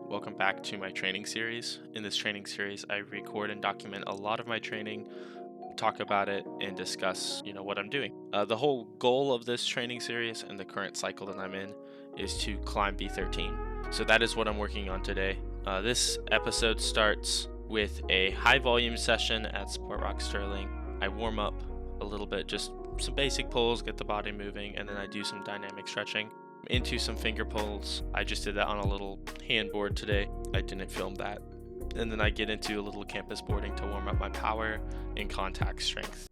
Welcome back to my training series. In this training series, I record and document a lot of my training, talk about it, and discuss, what I'm doing. The whole goal of this training series and the current cycle that I'm in is to climb V13. So that is what I'm working on today. This episode starts with a high volume session at Sport Rock Sterling. I warm up a little bit, just some basic pulls, get the body moving, and then I do some dynamic stretching into some finger pulls. I just did that on a little handboard today. I didn't film that. And then I get into a little campus boarding to warm up my power and contact strength.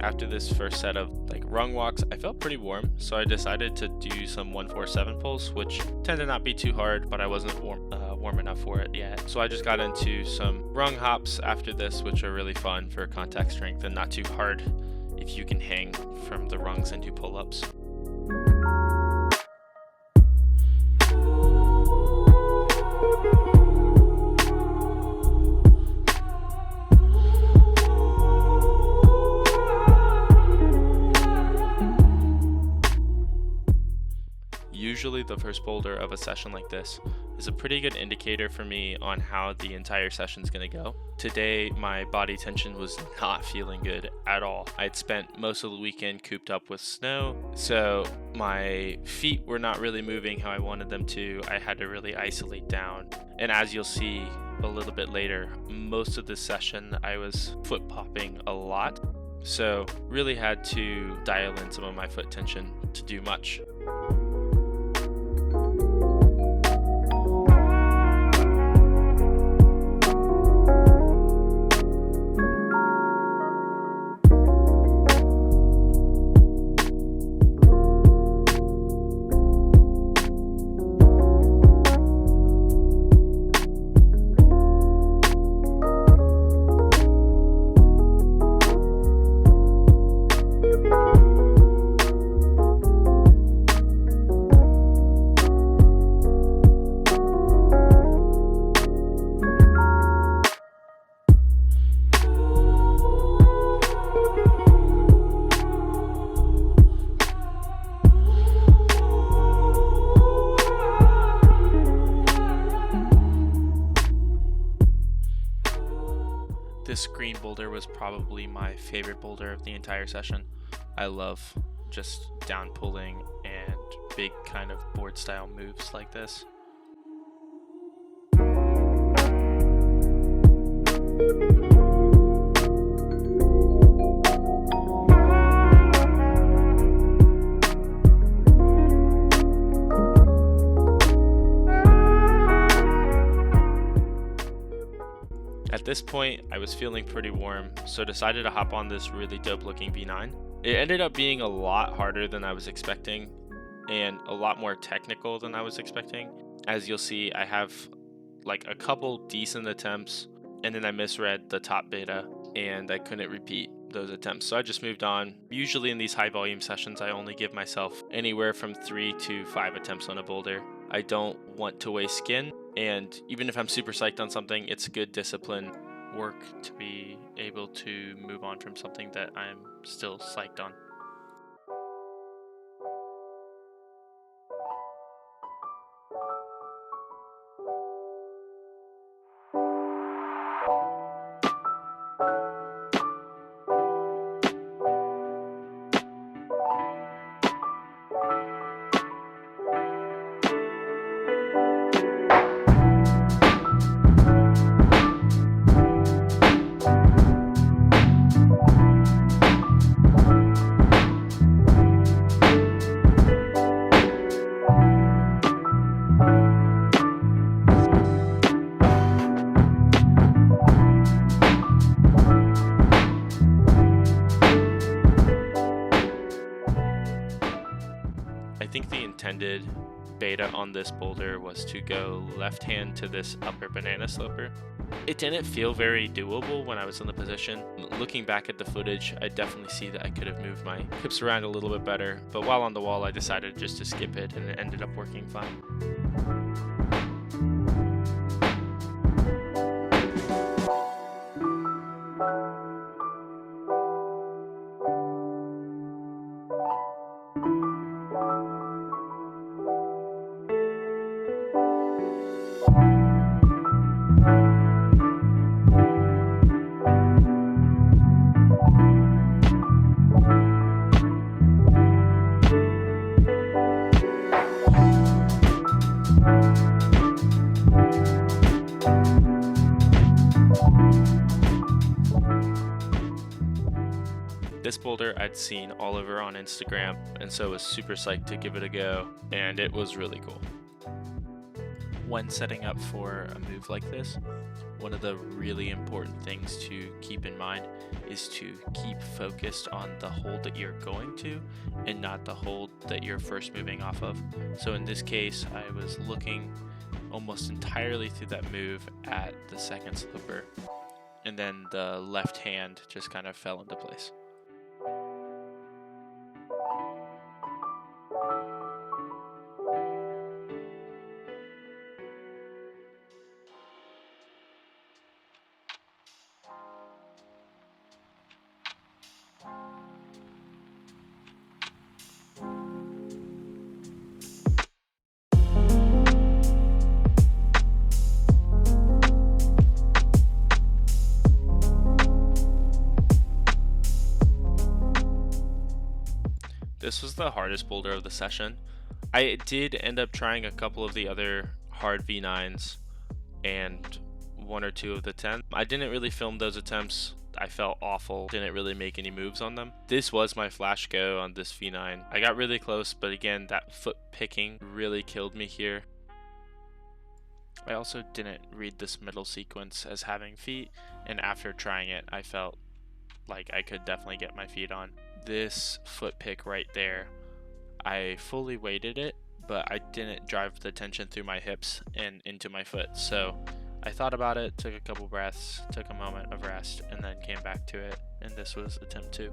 After this first set of rung walks, I felt pretty warm, so I decided to do some 147 pulls, which tend to not be too hard, but I wasn't warm enough for it yet. So I just got into some rung hops after this, which are really fun for contact strength and not too hard if you can hang from the rungs and do pull-ups. Usually the first boulder of a session like this is a pretty good indicator for me on how the entire session's gonna go. Today, my body tension was not feeling good at all. I'd spent most of the weekend cooped up with snow, so my feet were not really moving how I wanted them to. I had to really isolate down. And as you'll see a little bit later, most of this session I was foot popping a lot. So really had to dial in some of my foot tension to do much. This green boulder was probably my favorite boulder of the entire session. I love just down pulling and big kind of board style moves like this. At this point, I was feeling pretty warm, so decided to hop on this really dope looking V9. It ended up being a lot harder than I was expecting and a lot more technical than I was expecting. As you'll see, I have a couple decent attempts and then I misread the top beta and I couldn't repeat those attempts. So I just moved on. Usually in these high volume sessions, I only give myself anywhere from 3 to 5 attempts on a boulder. I don't want to waste skin. And even if I'm super psyched on something, it's good discipline work to be able to move on from something that I'm still psyched on. think the intended beta on this boulder was to go left hand to this upper banana sloper, It didn't feel very doable when I was in the position. Looking back at the footage, I definitely see that I could have moved my hips around a little bit better, but while on the wall, I decided just to skip it, and it ended up working fine. This boulder I'd seen all over on Instagram, and so was super psyched to give it a go, and it was really cool. When setting up for a move like this, one of the really important things to keep in mind is to keep focused on the hold that you're going to and not the hold that you're first moving off of. So in this case, I was looking almost entirely through that move at the second slipper, and then the left hand just kind of fell into place. This was the hardest boulder of the session. I did end up trying a couple of the other hard V9s and one or two of the 10. I didn't really film those attempts. I felt awful, didn't really make any moves on them. This was my flash go on this V9. I got really close, but again, that foot picking really killed me here. I also didn't read this middle sequence as having feet, and after trying it, I felt like I could definitely get my feet on. This foot pick right there, I fully weighted it, but I didn't drive the tension through my hips and into my foot. So I thought about it, took a couple breaths, took a moment of rest, and then came back to it. And this was attempt 2.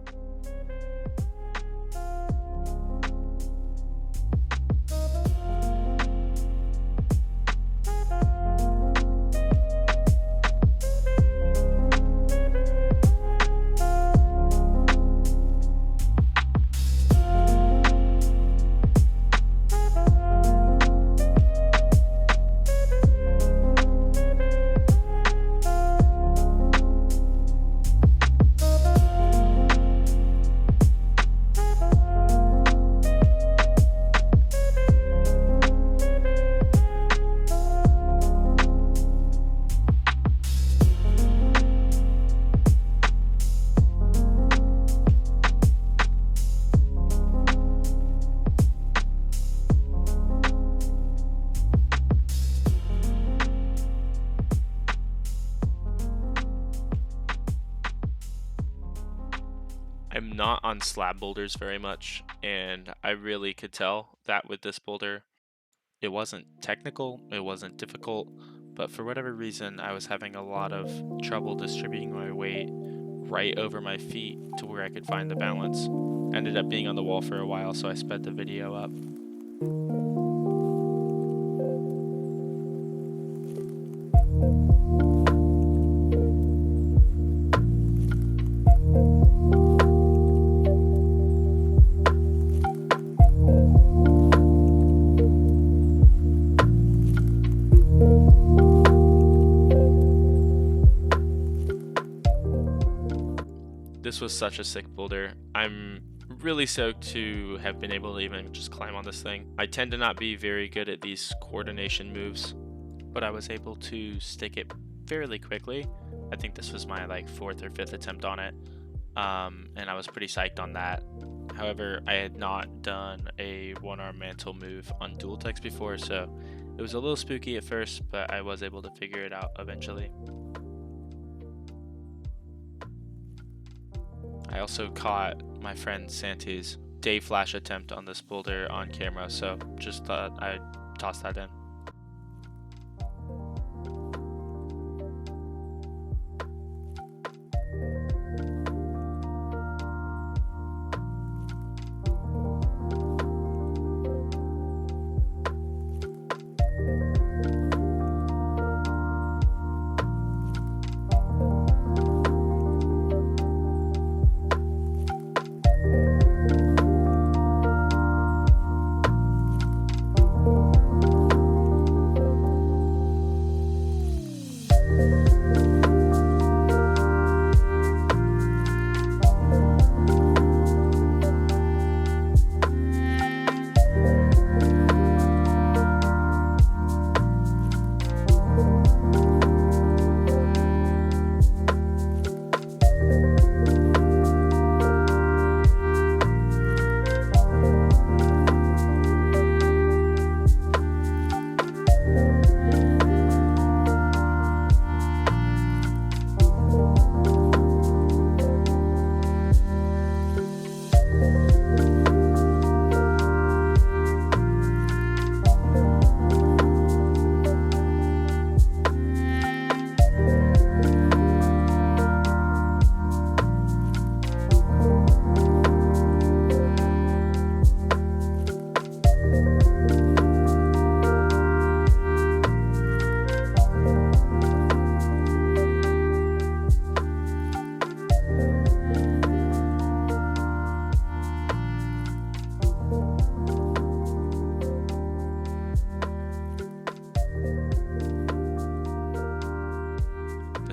I'm not on slab boulders very much, and I really could tell that with this boulder. It wasn't technical, it wasn't difficult, but for whatever reason, I was having a lot of trouble distributing my weight right over my feet to where I could find the balance. Ended up being on the wall for a while, so I sped the video up. This was such a sick boulder. I'm really stoked to have been able to even just climb on this thing. I tend to not be very good at these coordination moves, but I was able to stick it fairly quickly. I think this was my like 4th or 5th attempt on it, and I was pretty psyched on that. However, I had not done a one-arm mantle move on dual text before, so it was a little spooky at first, but I was able to figure it out eventually. I also caught my friend Santi's day flash attempt on this boulder on camera, so just thought I'd toss that in.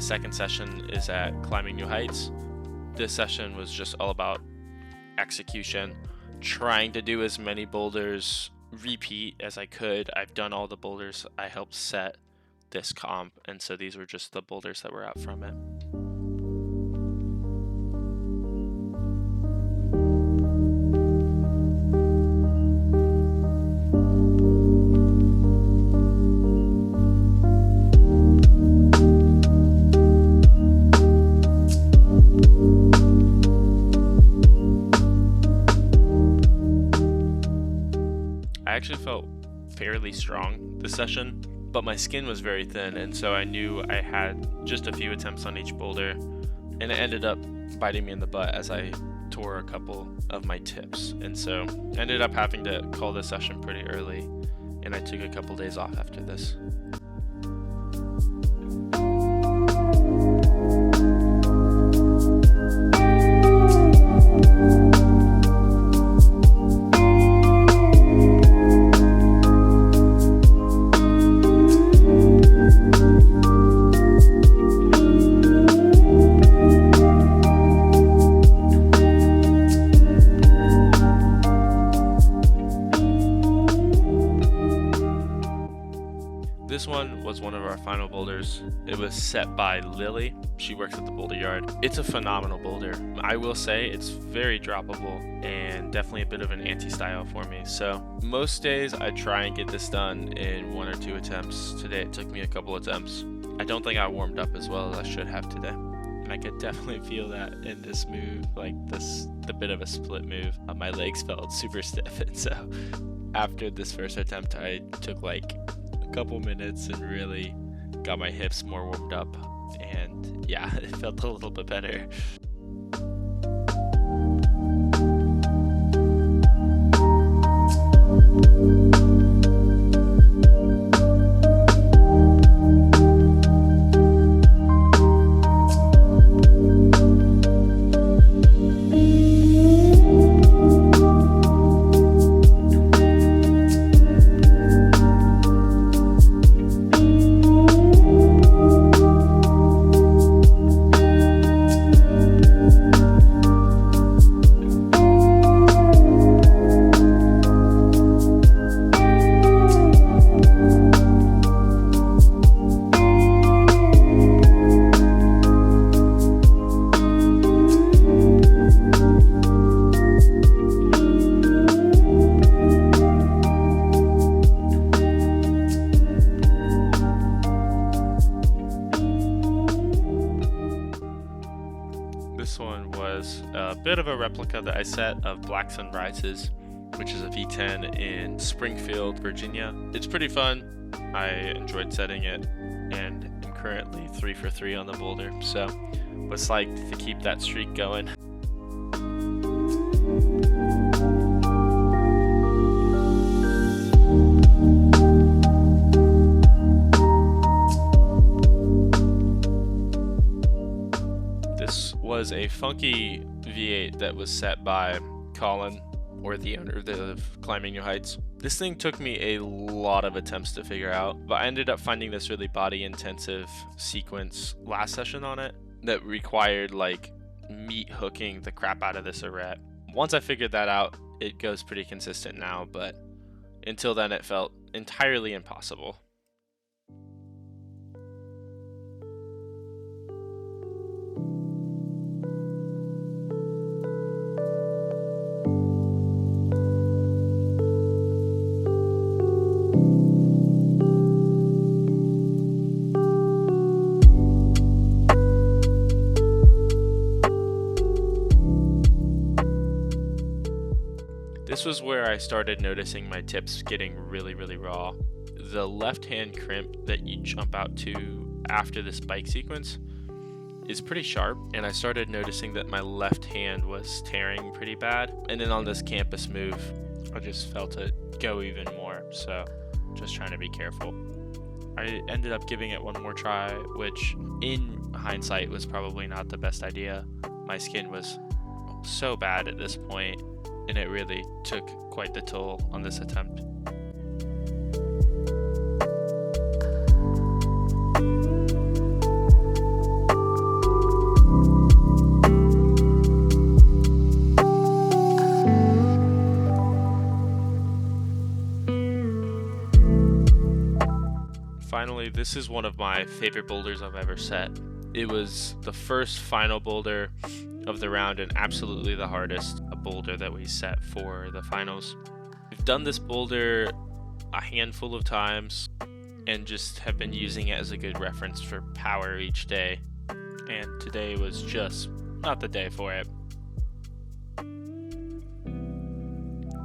second session is at Climbing New Heights. This session was just all about execution, trying to do as many boulders repeat as I could. I've done all the boulders I helped set this comp, and so these were just the boulders that were out from it. I actually felt fairly strong this session, but my skin was very thin, and so I knew I had just a few attempts on each boulder, and it ended up biting me in the butt as I tore a couple of my tips, and so I ended up having to call this session pretty early, and I took a couple days off after this. This one was one of our final boulders. It was set by Lily. She works at the boulder yard. It's a phenomenal boulder. I will say it's very droppable and definitely a bit of an anti-style for me. So most days I try and get this done in 1 or 2 attempts. Today it took me a couple attempts. I don't think I warmed up as well as I should have today. And I could definitely feel that in this move, like the bit of a split move. My legs felt super stiff, and so after this first attempt I took like a couple minutes and really got my hips more warmed up, and yeah, it felt a little bit better. This one was a bit of a replica that I set of Black Sunrises, which is a V10 in Springfield, Virginia. It's pretty fun. I enjoyed setting it, and am currently 3 for 3 on the boulder, so was psyched to keep that streak going. This was a funky V8 that was set by Colin, or the owner of Climbing New Heights. This thing took me a lot of attempts to figure out, but I ended up finding this really body intensive sequence last session on it that required like meat hooking the crap out of this arret. Once I figured that out, it goes pretty consistent now, but until then it felt entirely impossible. This was where I started noticing my tips getting really raw. The left hand crimp that you jump out to after this bike sequence is pretty sharp, and I started noticing that my left hand was tearing pretty bad. And then on this campus move, I just felt it go even more, so just trying to be careful. I ended up giving it one more try, which in hindsight was probably not the best idea. My skin was so bad at this point, and it really took quite the toll on this attempt. Personally, this is one of my favorite boulders I've ever set. It was the first final boulder of the round and absolutely the hardest boulder that we set for the finals. We've done this boulder a handful of times and just have been using it as a good reference for power each day. And today was just not the day for it.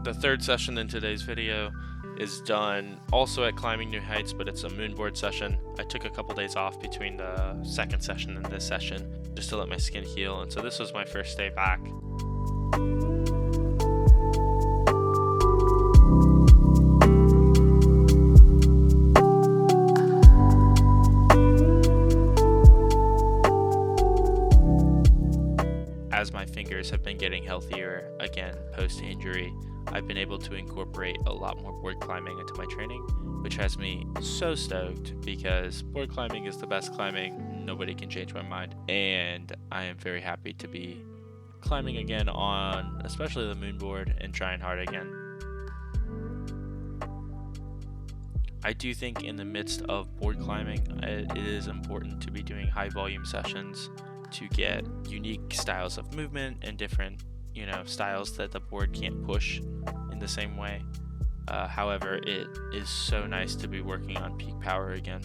The third session in today's video is done also at Climbing New Heights, but it's a Moonboard session. I took a couple days off between the second session and this session just to let my skin heal, and so this was my first day back. As my fingers have been getting healthier again post-injury, I've been able to incorporate a lot more board climbing into my training, which has me so stoked because board climbing is the best climbing. Nobody can change my mind, and I am very happy to be climbing again on especially the Moonboard and trying hard again. I do think in the midst of board climbing, it is important to be doing high volume sessions to get unique styles of movement and different, styles that the board can't push in the same way. However, it is so nice to be working on peak power again.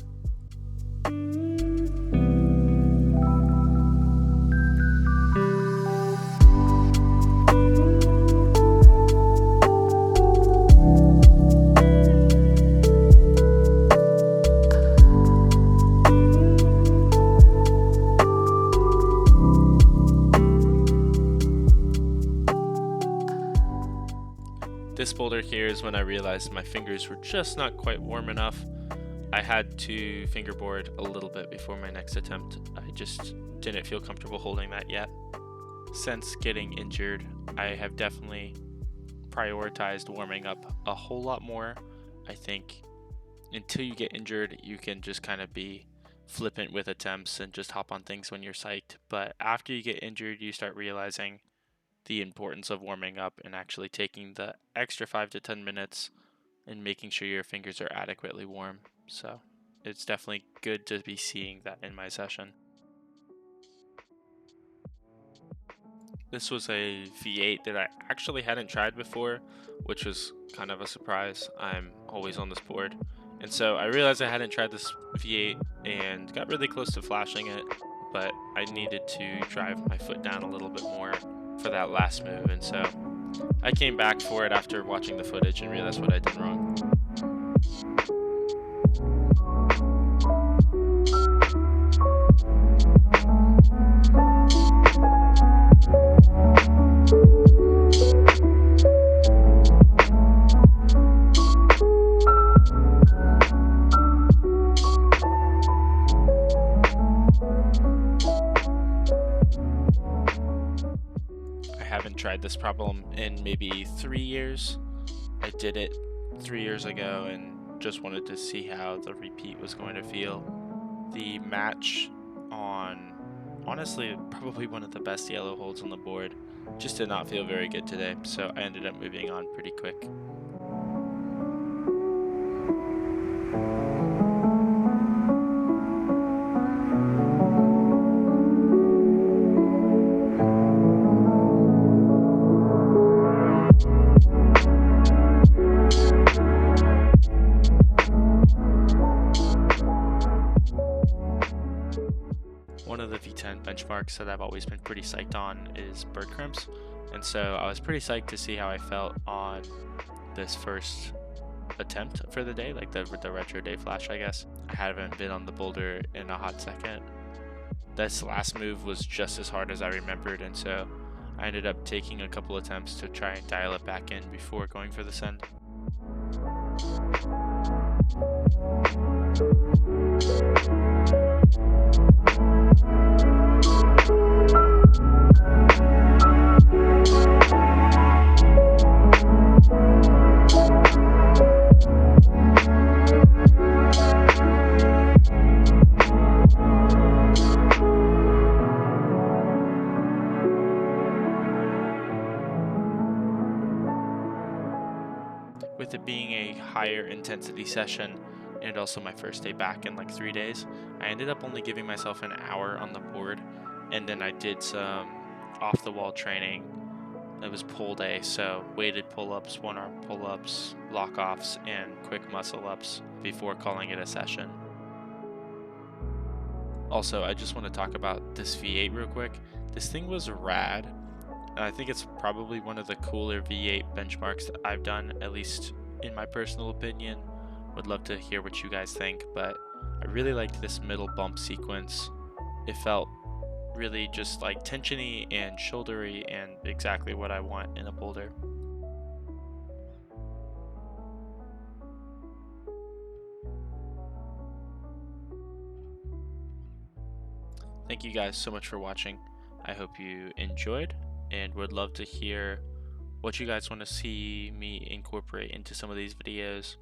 This boulder here is when I realized my fingers were just not quite warm enough. I had to fingerboard a little bit before my next attempt. I just didn't feel comfortable holding that yet. Since getting injured, I have definitely prioritized warming up a whole lot more. I think until you get injured, you can just kind of be flippant with attempts and just hop on things when you're psyched. But after you get injured, you start realizing the importance of warming up and actually taking the extra 5 to 10 minutes and making sure your fingers are adequately warm. So it's definitely good to be seeing that in my session. This was a V8 that I actually hadn't tried before, which was kind of a surprise. I'm always on this board. And so I realized I hadn't tried this V8 and got really close to flashing it, but I needed to drive my foot down a little bit more for that last move, and so I came back for it after watching the footage and realized what I did wrong. I haven't tried this problem in maybe 3 years. I did it 3 years ago and just wanted to see how the repeat was going to feel. The match on, honestly, probably one of the best yellow holds on the board just did not feel very good today, so I ended up moving on pretty quick. One of the V10 benchmarks that I've always been pretty psyched on is bird crimps, and so I was pretty psyched to see how I felt on this first attempt for the day, like the retro day flash, I guess. I haven't been on the boulder in a hot second. This last move was just as hard as I remembered, and so I ended up taking a couple attempts to try and dial it back in before going for the send. With it being a higher intensity session and also my first day back in like 3 days. I ended up only giving myself an hour on the board, and then I did some off the wall training. It was pull day, so weighted pull ups, one arm pull ups, block offs, and quick muscle ups before calling it a session. Also, I just want to talk about this V8 real quick. This thing was rad. I think it's probably one of the cooler V8 benchmarks that I've done, at least in my personal opinion. Would love to hear what you guys think, but I really liked this middle bump sequence. It felt really just like tensiony and shouldery and exactly what I want in a boulder. Thank you guys so much for watching. I hope you enjoyed and would love to hear what you guys want to see me incorporate into some of these videos.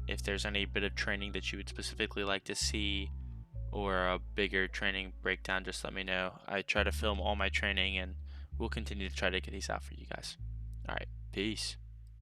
If there's any bit of training that you would specifically like to see or a bigger training breakdown, just let me know. I try to film all my training and we'll continue to try to get these out for you guys. All right, peace.